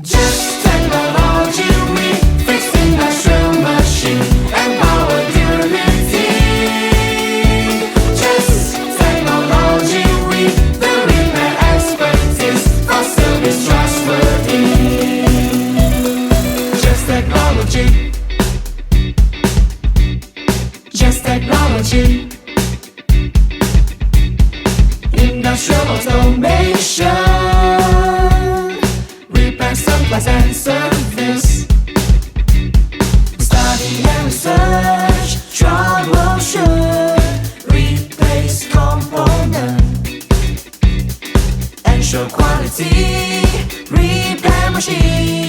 Just technology, we fix industrial machine and power durability. Just technology, we the repair expertise for service trustworthy. Just technology. Just technology. Industrial automation. Supplies and service. Study and research, troubleshoot, replace component, ensure quality, repair machine.